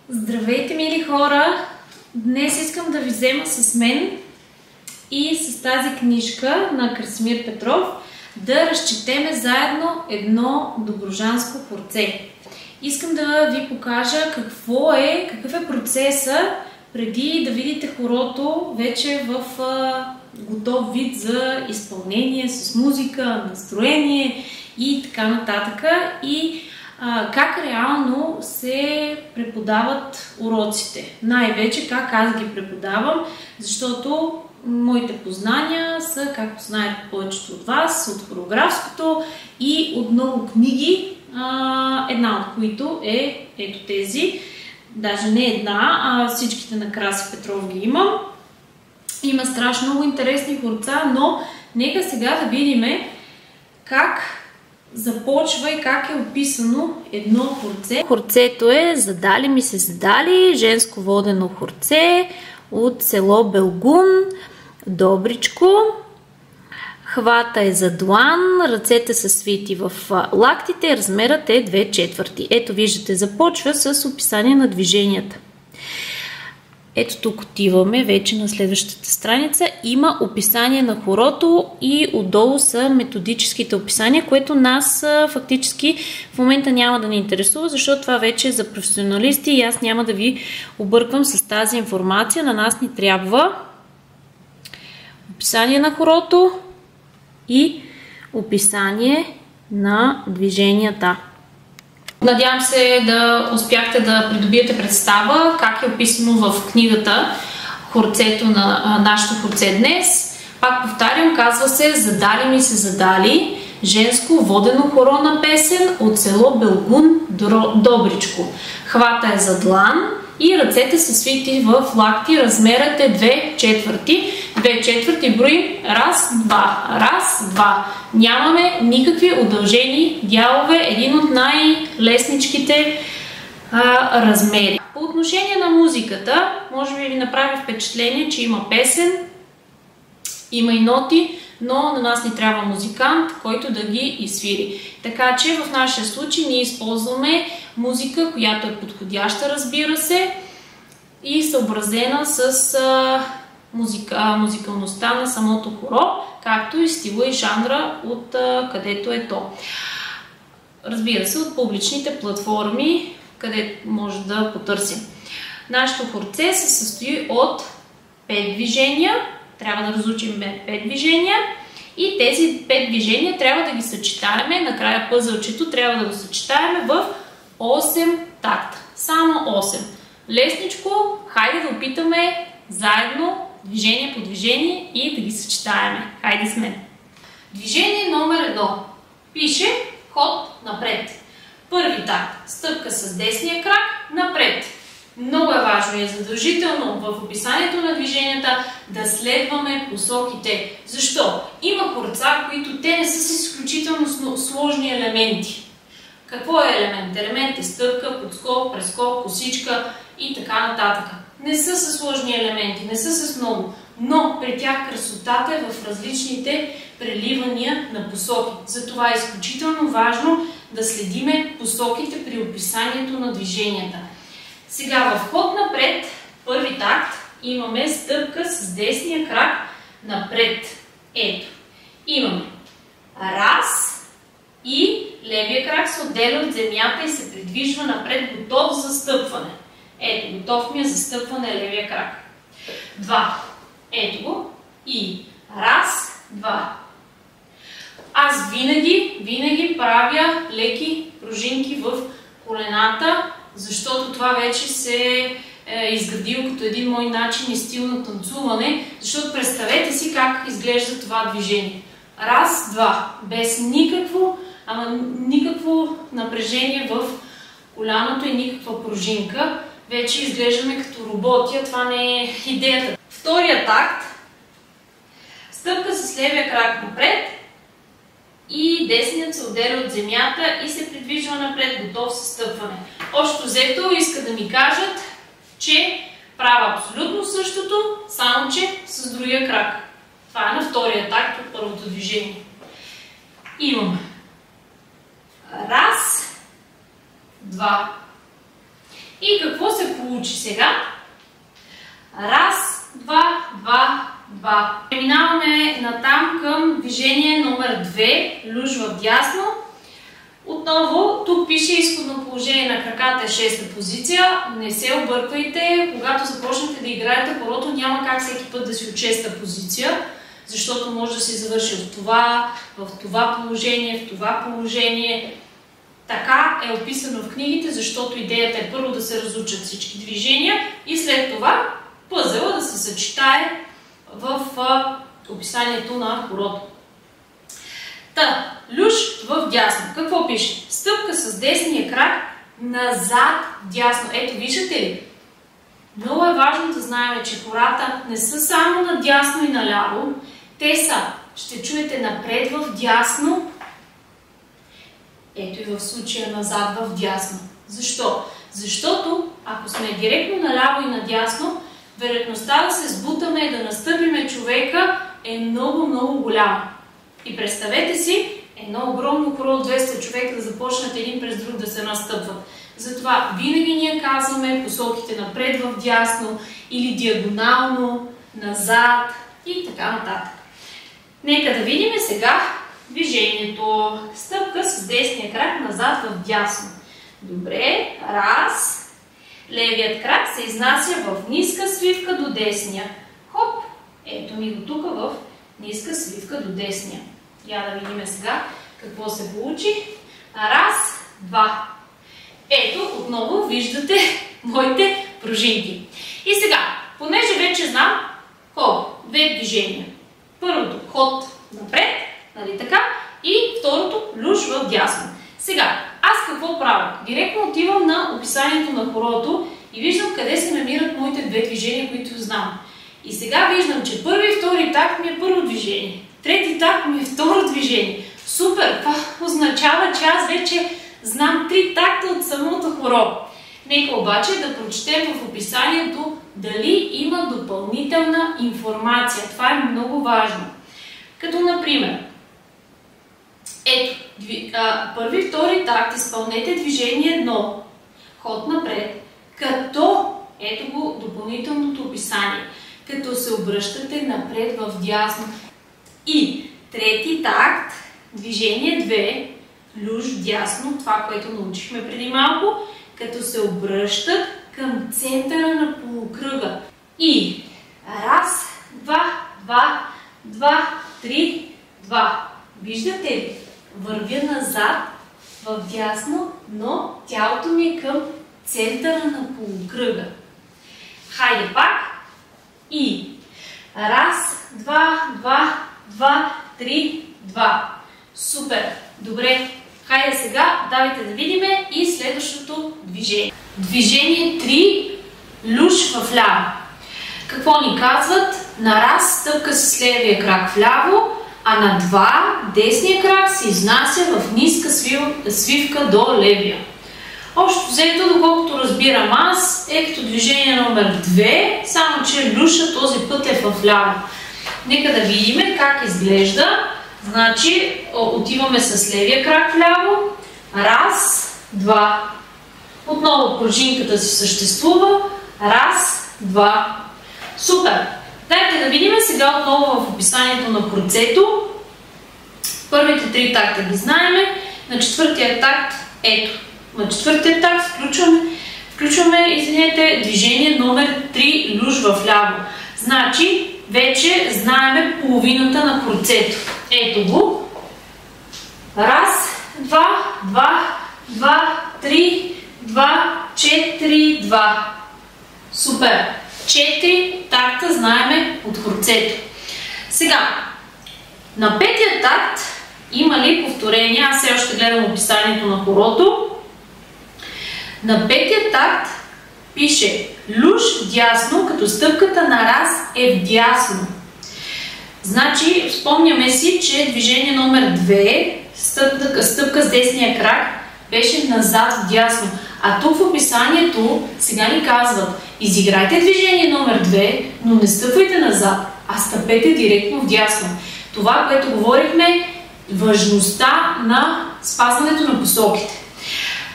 Здравейте, мили хора! Днес искам да ви взема с мен и с тази книжка на Красимир Петров да разчетеме заедно едно добруджанско хорце. Искам да ви покажа какъв е процеса преди да видите хорото вече в готов вид за изпълнение с музика, настроение и така нататък. И как реално се преподават уроците. Най-вече как аз ги преподавам, защото моите познания са, както знаете повечето от вас, от хореографското и от много книги, една от които е ето тези. Даже не една, а всичките на Краси Петров ги имам. Има страшно много интересни хорца, но нека сега да видим как започва и как е описано едно хорце. Хорцето е "Задали ми се задали", женско водено хорце от село Белгун, Добричко. Хвата е за длан, ръцете са свити в лактите, размерът е 2/4. Ето виждате, започва с описание на движенията. Ето тук отиваме вече на следващата страница. Има описание на хорото и отдолу са методическите описания, което нас фактически в момента няма да ни интересува, защото това вече е за професионалисти и аз няма да ви обърквам с тази информация. На нас ни трябва описание на хорото и описание на движенията. Надявам се да успяхте да придобиете представа как е описано в книгата хорцето на нашето хорце днес. Пак повтарям, казва се "Задали ми се задали", женско водено хоровна песен от село Белгун, Добричко. Хвата е за длан и ръцете са свити в лакти, размерът е 2/4. 2/4 броим раз, два. Нямаме никакви удължени дялове, един от най-лесничките размери. По отношение на музиката, може би ви направи впечатление, че има песен, има и ноти, но на нас ни трябва музикант, който да ги изсвири. Така че в нашия случай ние използваме музика, която е подходяща, разбира се, и съобразена с музикалността на самото хоро, както и стила и жанра, от където е то. Разбира се, от публичните платформи, където може да потърсим. Нашето хорце се състои от 5 движения. Трябва да разучим 5 движения. И тези 5 движения трябва да ги съчетаеме. Накрая пъзълчето трябва да го съчетаеме в 8 такта. Само 8. Лесничко, хайде да опитаме заедно, движение по движение, и да ги съчетаеме. Хайде с мен. Движение номер 1. Пише ход напред. Първи такт. Стъпка с десния крак напред. Много е важно и е задължително в описанието на движенията да следваме посоките. Защо? Има хорца, които те не са с изключително сложни елементи. Какво е елемент? Елемент е стъпка, подскок, прескок, косичка и така нататък. Не са с сложни елементи, не са с много, но при тях красотата е в различните преливания на посоки. Затова е изключително важно да следиме посоките при описанието на движенията. Сега в ход напред, първи такт, имаме стъпка с десния крак напред. Ето, имаме раз и левия крак се отделя от земята и се придвижва напред, готов за стъпване. Ето, готов ми е за стъпване левия крак. 2. Ето го. И раз, два. Аз винаги правя леки пружинки в колената, защото това вече се е изградил като един мой начин и стил на танцуване, защото представете си как изглежда това движение. Раз, два. Без никакво напрежение в коляното и никаква пружинка. Вече изглеждаме като роботи, а това не е идеята. Втория такт. Стъпка с левия крак напред и десният се отделя от земята и се придвижва напред, готов със стъпване. Общо взето иска да ми кажат, че правя абсолютно същото, само че с другия крак. Това е на втория такт от първото движение. Имаме раз, два. И какво се получи сега? Раз, два, два, два. Преминаваме натам към движение номер 2, люш вдясно. Отново, тук пише изходно положение на краката е 6-та позиция. Не се обърквайте, когато започнете да играете хорото, няма как всеки път да си от 6-та позиция, защото може да се завърши в това положение. Така е описано в книгите, защото идеята е първо да се разучат всички движения и след това пъзела да се съчетае в описанието на хорото. Та, люш вдясно. Какво пише? Стъпка с десния крак назад вдясно. Ето, виждате ли? Много е важно да знаем, че хората не са само надясно и наляво. Те са, ще чуете, напред вдясно. Ето и в случая назад вдясно. Защо? Защото, ако сме директно наляво и надясно, вероятността да се сбутаме и да настъпиме човека е много, много голяма. И представете си, едно огромно хоро от 200 човека да започнат един през друг да се настъпват. Затова винаги ние казваме посоките напред вдясно или диагонално, назад и така нататък. Нека да видим сега движението. Стъпка с десния крак назад вдясно. Добре, раз. Левият крак се изнася в ниска свивка до десния. Хоп, ето ми го тук в ниска свивка до десния. Я да видим сега какво се получи. Раз, два. Ето, отново виждате моите пружинки. И сега, понеже вече знам колко? Две движения. Първото ход напред, нали така? И второто люш вдясно. Сега, аз какво правя? Директно отивам на описанието на хорото и виждам къде се намират моите две движения, които знам. И сега виждам, че първи и втори такт ми е първо движение. Трети такт ми е второ движение. Супер! Това означава, че аз вече знам 3 такта от самото хоро. Нека обаче да прочетем в описанието дали има допълнителна информация. Това е много важно. Като например, ето, първи и втори такт изпълнете движение 1, ход напред, като, ето го допълнителното описание, като се обръщате напред вдясно. И трети такт, движение 2, люш вдясно, това, което научихме преди малко, като се обръщат към центъра на полукръга. И раз, два, два, два, три, два. Виждате ли? Вървя назад, вдясно, но тялото ми е към центъра на полукръга. Хайде пак. И раз, два, два, два, три, два. Супер! Добре. Хайде сега, давайте да видим и следващото движение. Движение 3, люш вляво. Какво ни казват? На раз стъпка с левия крак вляво, а на 2 десния крак се изнася в ниска свивка до левия. Общо взето, доколкото разбирам аз, е като движение номер 2, само че люша този път е вляво. Нека да видим как изглежда. Значи, отиваме с левия крак вляво. Раз, два. Отново пружинката си съществува. Раз, два. Супер! Дайте да видим сега отново в описанието на кръцето. Първите 3 такта ги знаеме. На четвъртия такт, ето. На четвъртия такт включваме, движение номер 3, люш вляво. Значи, вече знаеме половината на кръцето. Ето го. Раз, два, два, два, три, два, 4, 2. Супер! 4 такта знаеме от кръцето. Сега, на петия такт има ли повторение? Аз все още гледам описанието на хорото. На петия такт пише люш вдясно, като стъпката на раз е вдясно. Значи, спомняме си, че движение номер 2, стъпка с десния крак, беше назад вдясно. А тук в описанието сега ни казват: изиграйте движение номер 2, но не стъпвайте назад, а стъпете директно вдясно. Това, което говорихме, важността на спазването на посоките.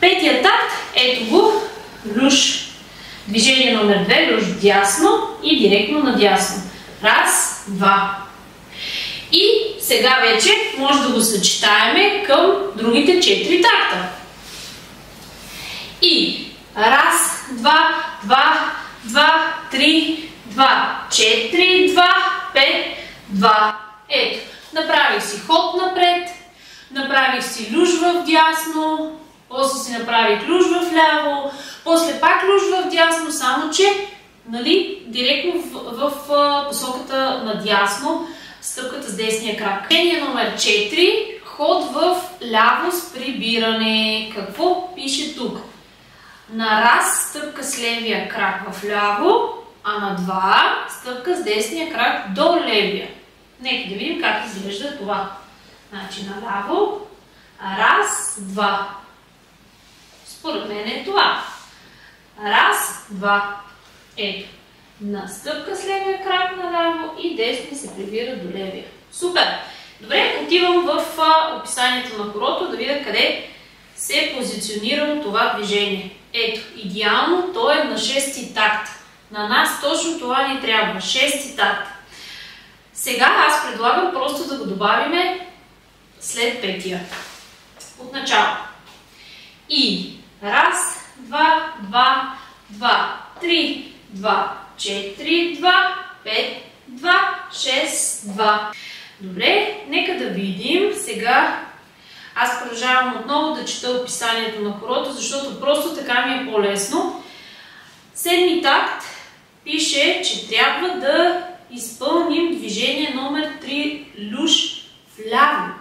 Петия такт, ето го, люш. Движение номер 2, люш дясно и директно надясно. Раз, два. И сега вече може да го съчетаеме към другите 4 такта. И раз, два, два, два, три, два, 4, два, 5, 2. Ето, направих си ход напред, направих си люш в дясно, после си направих люш в ляво, после пак люш в дясно, само че, нали, директно в посоката надясно, стъпката с десния крак. Движение номер 4, ход в ляво с прибиране. Какво пише тук? На раз стъпка с левия крак в ляво, а на 2 стъпка с десния крак до левия. Нека да видим как изглежда това. Значи наляво, раз, два. Според мен е това. Раз, два. Ето. На стъпка с левия крак наляво и десния се прибира до левия. Супер! Добре, отивам в описанието на хорото да видя къде се е позиционирало това движение. Ето, идеално то е на 6-ти такт. На нас точно това ни трябва. 6-ти такт. Сега аз предлагам просто да го добавиме след 5-тия. От начало. И раз, два, два, два, три, два, 4, 2, 5, 2, 6, 2. Добре, нека да видим сега. Аз продължавам отново да чета описанието на хорото, защото просто така ми е по-лесно. 7-ми такт пише, че трябва да изпълним движение номер 3, люш вляво.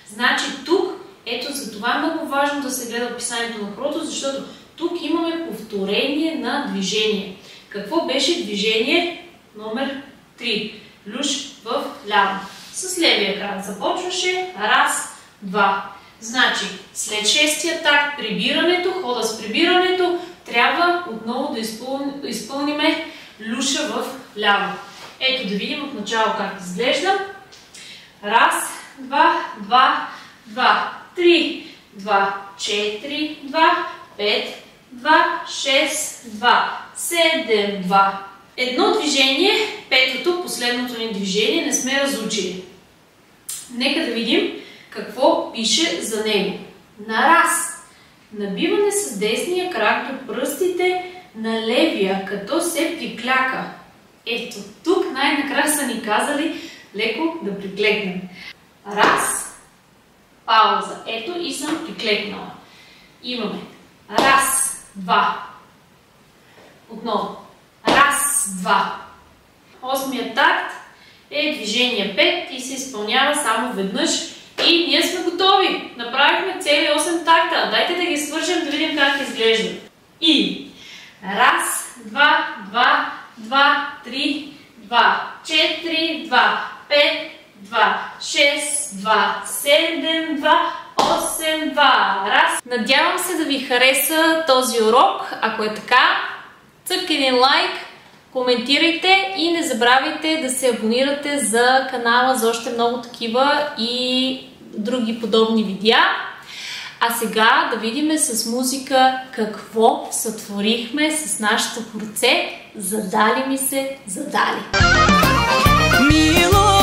Значи тук, ето за това е много важно да се гледа описанието на хорото, защото тук имаме повторение на движение. Какво беше движение номер 3? Люш в ляво. С левия крак започваше. Раз, два. Значи, след 6-тия такт, прибирането, хода с прибирането, трябва отново да изпълниме люша в ляво. Ето да видим от начало как изглежда. Раз, два, два, два, три, два, 4, 2, 5, 2, 6, 2, 7, 2. Едно движение, петото, последното ни движение, не сме разучили. Нека да видим какво пише за него. На раз. Набиване с десния крак до пръстите на левия, като се прикляка. Ето, тук най-накрая са ни казали леко да приклекнем. Раз, пауза. Ето и съм приклекнала. Имаме раз, два. Отново. Раз, два. 8-мият такт е движение 5 и се изпълнява само веднъж. И ние сме готови. Направихме цели 8 такта. Дайте да ги свържем, да видим как изглежда. И раз, два, два, два, три, два, 4, 2, 5, 2, 6, 2, 7, 2, 8, 2. Раз. Надявам се да ви хареса този урок. Ако е така, цъкайте един лайк, коментирайте и не забравяйте да се абонирате за канала за още много такива и други подобни видеа. А сега да видим с музика какво сътворихме с нашето хорце. Задали ми се, задали. Мило